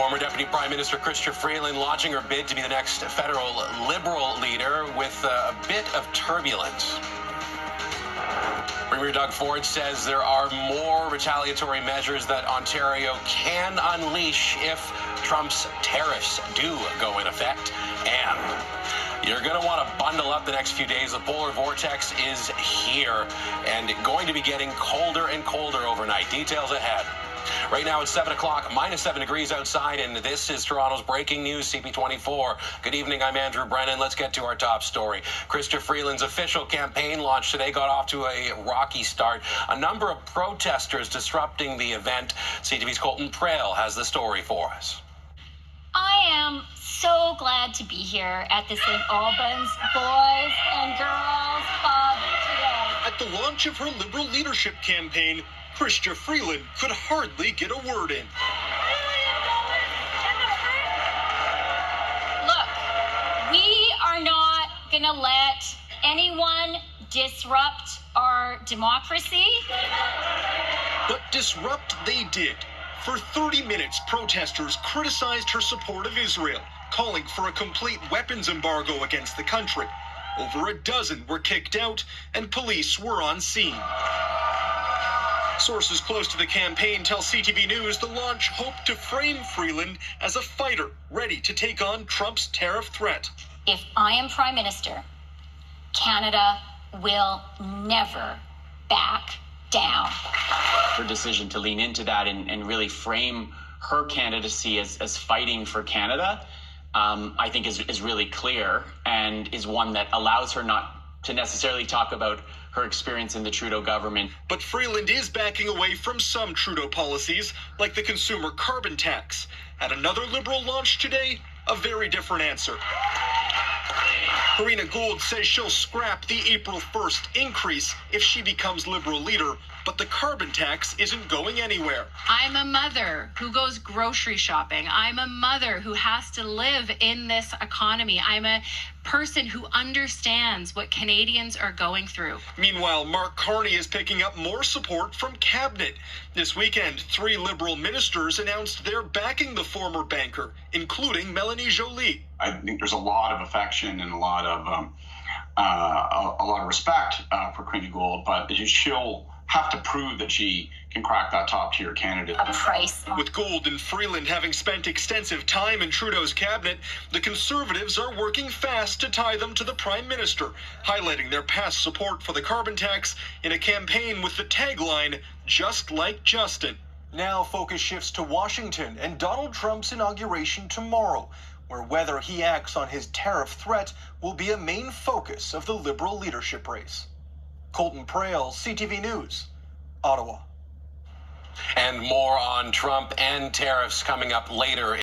Former Deputy Prime Minister Chrystia Freeland launching her bid to be the next federal Liberal leader with a bit of turbulence. Premier Doug Ford says there are more retaliatory measures that Ontario can unleash if Trump's tariffs do go in effect. And you're going to want to bundle up the next few days. The polar vortex is here and going to be getting colder and colder overnight. Details ahead. Right now it's 7 o'clock, minus 7 degrees outside, and this is Toronto's breaking news, CP24. Good evening, I'm Andrew Brennan. Let's get to our top story. Chrystia Freeland's official campaign launch today got off to a rocky start. A number of protesters disrupting the event. CTV's Colton Prail has the story for us. I am so glad to be here at the St. Albans Boys and Girls Club today. At the launch of her Liberal leadership campaign, Chrystia Freeland could hardly get a word in. Look, we are not going to let anyone disrupt our democracy. But disrupt they did. For 30 minutes, protesters criticized her support of Israel, calling for a complete weapons embargo against the country. Over a dozen were kicked out, and police were on scene. Sources close to the campaign tell CTV News the launch hoped to frame Freeland as a fighter ready to take on Trump's tariff threat. If I am Prime Minister, Canada will never back down. Her decision to lean into that and really frame her candidacy as fighting for Canada, I think is really clear and is one that allows her not to necessarily talk about her experience in the Trudeau government. But Freeland is backing away from some Trudeau policies, like the consumer carbon tax. At another Liberal launch today, a very different answer. Karina Gould says she'll scrap the April 1st increase if she becomes Liberal leader, but the carbon tax isn't going anywhere. I'm a mother who goes grocery shopping. I'm a mother who has to live in this economy. I'm a person who understands what Canadians are going through. Meanwhile, Mark Carney is picking up more support from Cabinet. This weekend, 3 Liberal ministers announced they're backing the former banker, including Melanie Joly. I think there's a lot of affection and a lot of respect for Karina Gould, but she'll have to prove that she can crack that top-tier candidate. A price. With Gould and Freeland having spent extensive time in Trudeau's cabinet, the Conservatives are working fast to tie them to the Prime Minister, highlighting their past support for the carbon tax in a campaign with the tagline, "Just like Justin." Now focus shifts to Washington and Donald Trump's inauguration tomorrow, where whether he acts on his tariff threat will be a main focus of the Liberal leadership race. Colton Prail, CTV News, Ottawa. And more on Trump and tariffs coming up later.